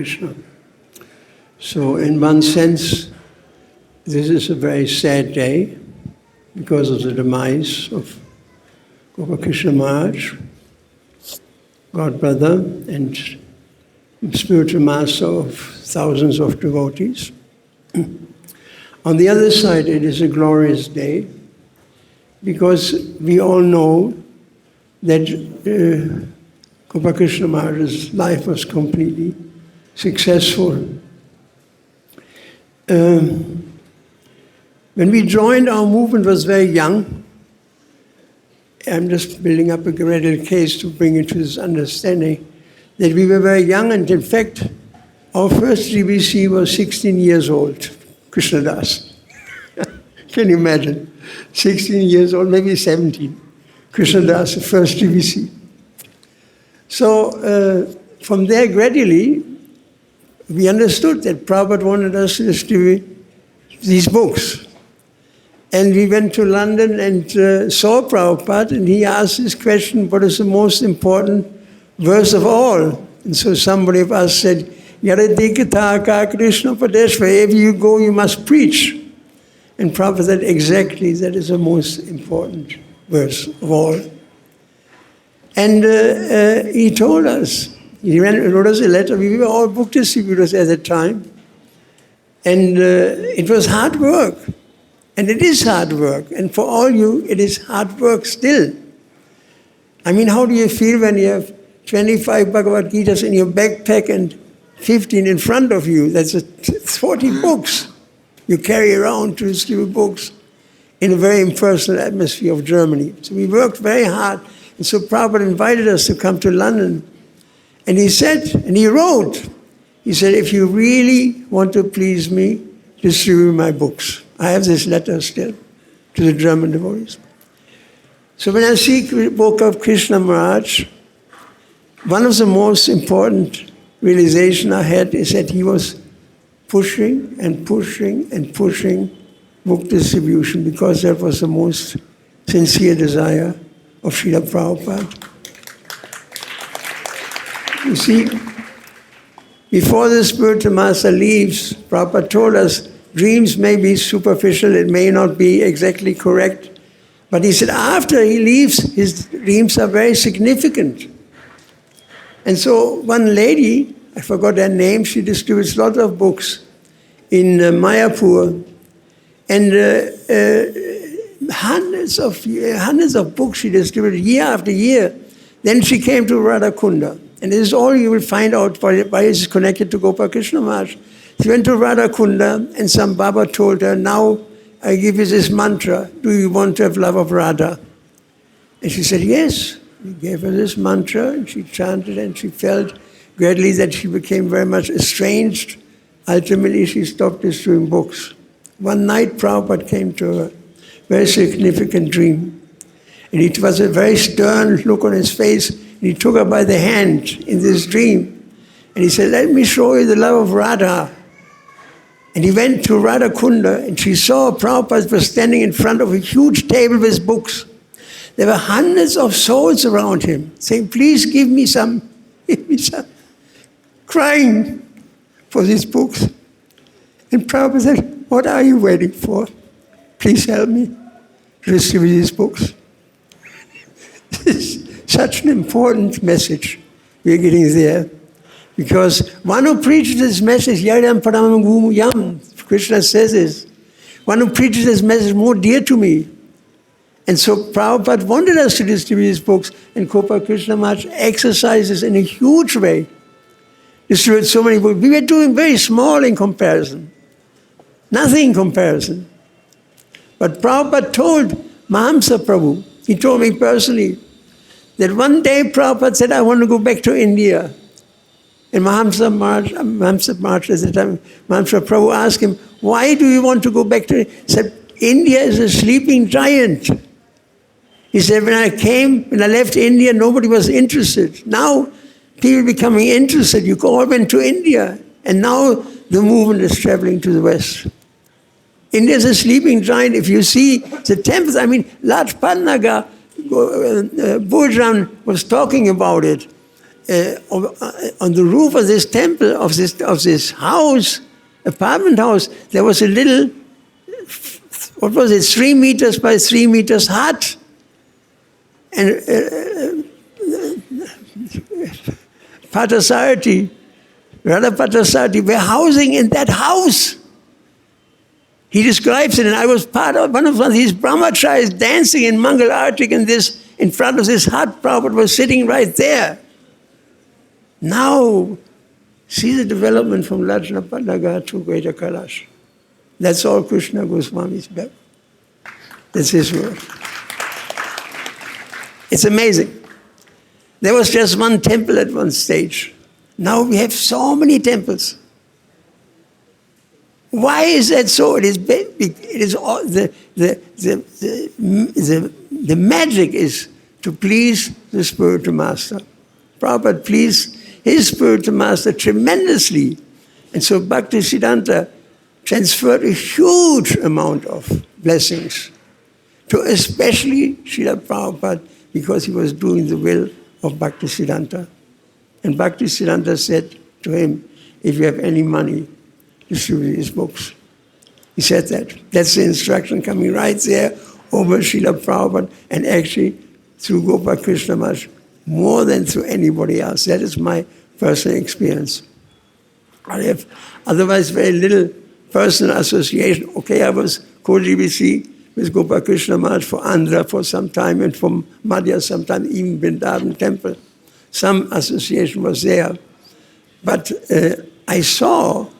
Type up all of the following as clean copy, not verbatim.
Krishna. So in one sense, this is a very sad day because of the demise of Lord Krishna Maharaj, godbrother and spiritual master of thousands of devotees. On the other side, it is a glorious day because we all know that Lord Krishna Maharaj's life was completely successful. When we joined, our movement was very young. I'm just building up a gradual case to bring you to this understanding that we were very young, and in fact, our first GBC was 16 years old, Krishna Das. Can you imagine? 16 years old, maybe 17. Krishna Das, the first GBC. So from there, gradually, we understood that Prabhupada wanted us to distribute these books. And we went to London and saw Prabhupada, and he asked this question, what is the most important verse of all? And so somebody of us said, Yaradikataka Krishna Padesh, wherever you go, you must preach. And Prabhupada said, exactly, that is the most important verse of all. And he told us, he wrote us a letter. We were all book distributors at the time. And it was hard work. And it is hard work. And for all you, it is hard work still. I mean, how do you feel when you have 25 Bhagavad-Gitas in your backpack and 15 in front of you? That's 40 books you carry around to distribute books in a very impersonal atmosphere of Germany. So we worked very hard. And so Prabhupada invited us to come to London. And he said, and he wrote, he said, if you really want to please me, distribute my books. I have this letter still to the German devotees. So when I see the book of Krishna Maharaj, one of the most important realization I had is that he was pushing and pushing and pushing book distribution because that was the most sincere desire of Srila Prabhupada. You see, before the spiritual master leaves, Prabhupada told us, dreams may be superficial, it may not be exactly correct, but he said after he leaves, his dreams are very significant. And so one lady, I forgot her name, she distributes lots of books in Mayapur, and hundreds of books she distributed year after year. Then she came to Radhakunda, and this is all you will find out why it is connected to Gopal Krishna Maharaj. She went to Radhakunda, and some Baba told her, now I give you this mantra, do you want to have love of Radha? And she said, yes. We gave her this mantra, and she chanted, and she felt gradually that she became very much estranged. Ultimately, she stopped distributing books. One night, Prabhupada came to her, very significant dream. And it was a very stern look on his face, and he took her by the hand in this dream. And he said, let me show you the love of Radha. And he went to Radhakunda, and she saw Prabhupada was standing in front of a huge table with books. There were hundreds of souls around him, saying, please give me some, crying for these books. And Prabhupada said, what are you waiting for? Please help me to distribute these books. This is such an important message we're getting there. Because one who preaches this message, Yadam Paramam Guru Yam, Krishna says this, one who preaches this message is more dear to me. And so Prabhupada wanted us to distribute these books, and Gopal Krishna Maharaj exercises in a huge way. Distribute so many books. We were doing very small in comparison. Nothing in comparison. But Prabhupada told Mahamsa Prabhu, he told me personally, that one day Prabhupada said, I want to go back to India. And Mahamsa Maharaj at the time, Mahamsa Prabhu asked him, why do you want to go back to India? He said, India is a sleeping giant. He said, when I left India, nobody was interested. Now, people becoming interested. You all went to India. And now the movement is traveling to the West. India is a sleeping giant. If you see the temples, I mean, Lajpat Nagar, Burjan was talking about it. on the roof of this temple, of this house, apartment house, there was a little, 3 meters by 3 meters hut. And Patasarati, Radha Patasarati, were housing in that house. He describes it, and I was part of one of these brahmacharis dancing in Mangal Artik in front of this hut. Prabhupada was sitting right there. Now, see the development from Lajnapadaga to Greater Kailash. That's all Krishna Goswami's back. That's his word. It's amazing. There was just one temple at one stage. Now we have so many temples. Why is that so? It is all, the magic is to please the spiritual master. Prabhupada pleased his spiritual master tremendously. And so Bhaktisiddhanta transferred a huge amount of blessings to especially Srila Prabhupada, because he was doing the will of Bhaktisiddhanta. And Bhaktisiddhanta said to him, if you have any money, distribute his books. He said that. That's the instruction coming right there over Srila Prabhupada, and actually through Gopal Krishna Maharaj, more than through anybody else. That is my personal experience. I have otherwise very little personal association. Okay, I was co-GBC with Gopal Krishna Maharaj for Andhra for some time, and from Madhya sometime, even Vrindavan temple. Some association was there. But I saw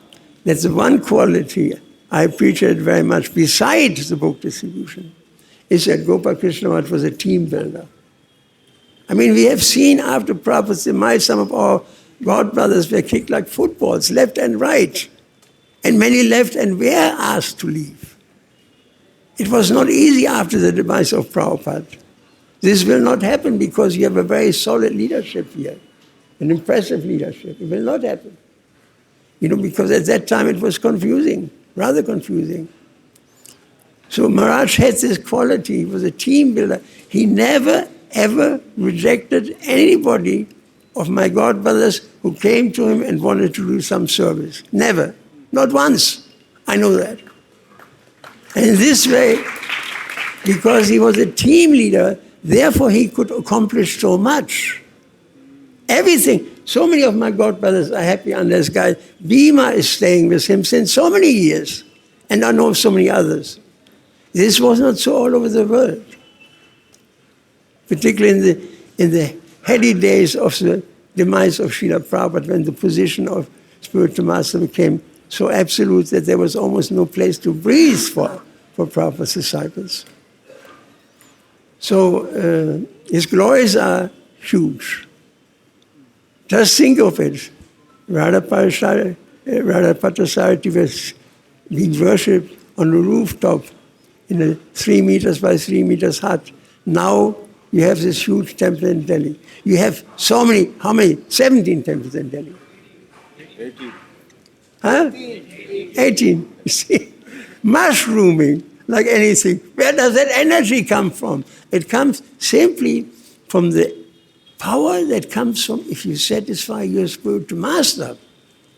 that the one quality I appreciated very much, besides the book distribution, is that Gopal Krishna Maharaj was a team builder. I mean, we have seen after Prabhupada's demise, some of our godbrothers were kicked like footballs, left and right. And many left and were asked to leave. It was not easy after the demise of Prabhupada. This will not happen because you have a very solid leadership here, an impressive leadership. It will not happen. Because at that time it was confusing, rather confusing. So Maharaj had this quality. He was a team builder. He never, ever rejected anybody of my godbrothers who came to him and wanted to do some service. Never. Not once. I know that. And in this way, because he was a team leader, therefore he could accomplish so much. Everything. So many of my godbrothers are happy on this guy. Bhima is staying with him since so many years. And I know of so many others. This was not so all over the world. Particularly in the heady days of the demise of Srila Prabhupada, when the position of spiritual master became so absolute that there was almost no place to breathe for Prabhupada's disciples. So his glories are huge. Just think of it. Radha Patasarati was being worshipped on the rooftop in a 3 meters by 3 meters hut. Now you have this huge temple in Delhi. You have so many, how many? 17 temples in Delhi. 18. Huh? 18. You see? Mushrooming like anything. Where does that energy come from? It comes simply from the power that comes from if you satisfy your spiritual master.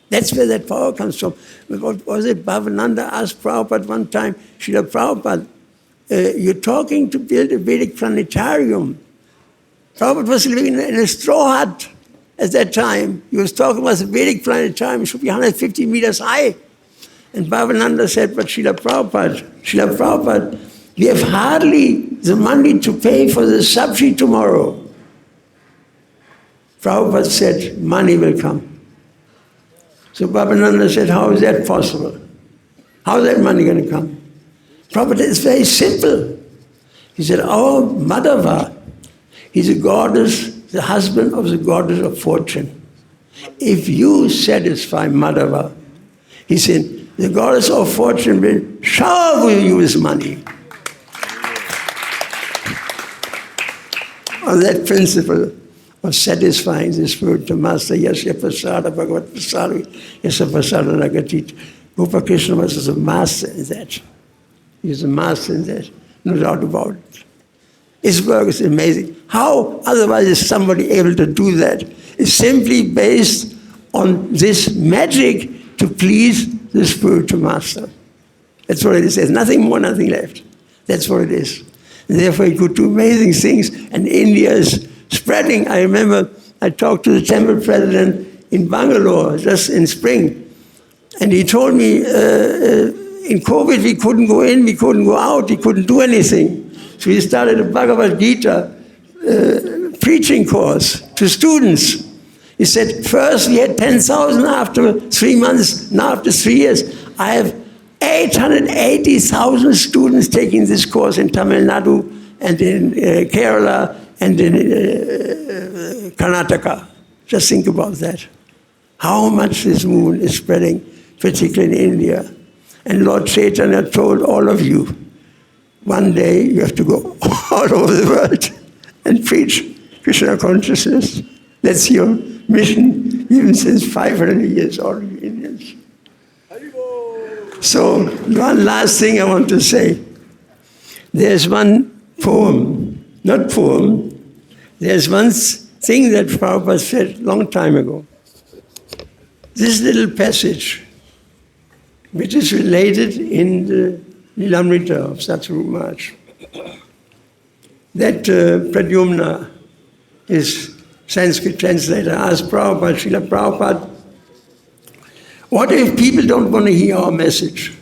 That's where that power comes from. What was it? Bhavananda asked Prabhupada one time, Srila Prabhupada, you're talking to build a Vedic planetarium. Prabhupada was living in a straw hut at that time. He was talking about the Vedic planetarium. It should be 150 meters high. And Bhavananda said, but Srila Prabhupada, we have hardly the money to pay for the sabji tomorrow. Prabhupada said, money will come. So Bhavananda said, how is that possible? How is that money going to come? Prabhupada, it's very simple. He said, our Madhava, he's a goddess, the husband of the goddess of fortune. If you satisfy Madhava, he said, the goddess of fortune will shower you with money. On that principle of satisfying the spiritual master, Yasya Prasada, Bhagavad Prasada, Yasya Prasada Nagatit. Gopal Krishna was a master in that. He was a master in that, no doubt about it. His work is amazing. How otherwise is somebody able to do that? It's simply based on this magic to please the spiritual master. That's what it is. There's nothing more, nothing left. That's what it is. And therefore, he could do amazing things, and India is spreading. I remember I talked to the temple president in Bangalore just in spring, and he told me in COVID we couldn't go in, we couldn't go out, we couldn't do anything. So he started a Bhagavad-Gita preaching course to students. He said, first we had 10,000 after 3 months, now after 3 years. I have 880,000 students taking this course in Tamil Nadu and in Kerala and in Karnataka. Just think about that. How much this movement is spreading, particularly in India. And Lord Chaitanya told all of you, one day you have to go all over the world and preach Krishna consciousness. That's your mission, even since 500 years already Indians. So, one last thing I want to say. There's one poem, there's one thing that Prabhupada said a long time ago. This little passage, which is related in the Lilamrita of Satguru Maharaj, that Pradyumna, his Sanskrit translator, asked Prabhupada, Srila Prabhupada, what if people don't want to hear our message?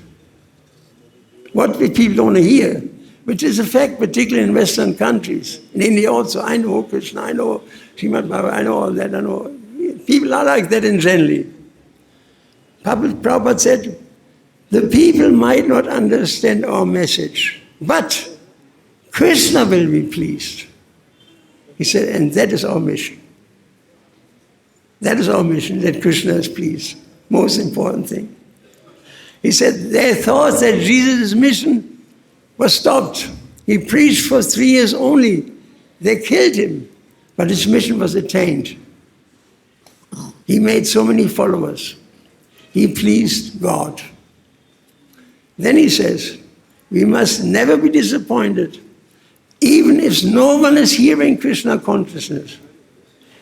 What if people don't want to hear? Which is a fact, particularly in Western countries. In India also, I know Krishna, I know Srimad Bhagavatam, I know all that, I know. People are like that in generally. Prabhupada said, the people might not understand our message, but Krishna will be pleased. He said, and that is our mission. That is our mission, that Krishna is pleased. Most important thing. He said, they thought that Jesus' mission was stopped. He preached for 3 years only. They killed him, but his mission was attained. He made so many followers. He pleased God. Then he says, we must never be disappointed, even if no one is hearing Krishna consciousness.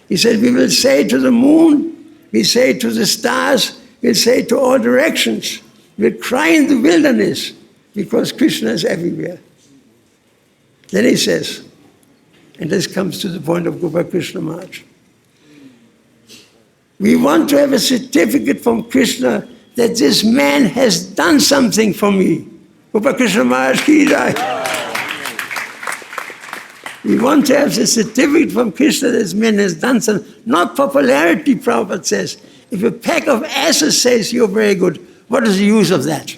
He said, we will say to the moon, we say to the stars, we'll say to all directions, we'll cry in the wilderness, because Krishna is everywhere. Then he says, and this comes to the point of Gopal Krishna Maharaj, we want to have a certificate from Krishna that this man has done something for me. Gopal Krishna Maharaj ki jai. We want to have a certificate from Krishna that this man has done something. Not popularity, Prabhupada says. If a pack of asses says you're very good, what is the use of that?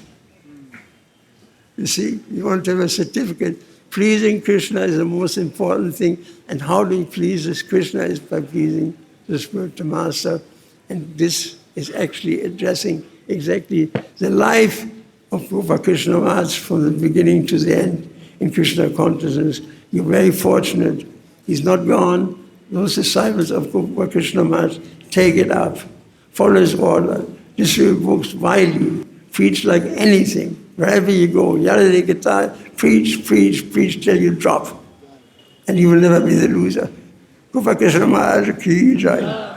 You see, you want to have a certificate. Pleasing Krishna is the most important thing. And how do you please this Krishna is by pleasing the spiritual master. And this is actually addressing exactly the life of Gopal Krishna Maharaj from the beginning to the end in Krishna consciousness. You're very fortunate. He's not gone. Those disciples of Gopal Krishna Maharaj take it up, follow his order, distribute books widely, preach like anything. Wherever you go, yada guitar, preach till you drop. And you will never be the loser. Gopal Krishna Maharaj ki jai.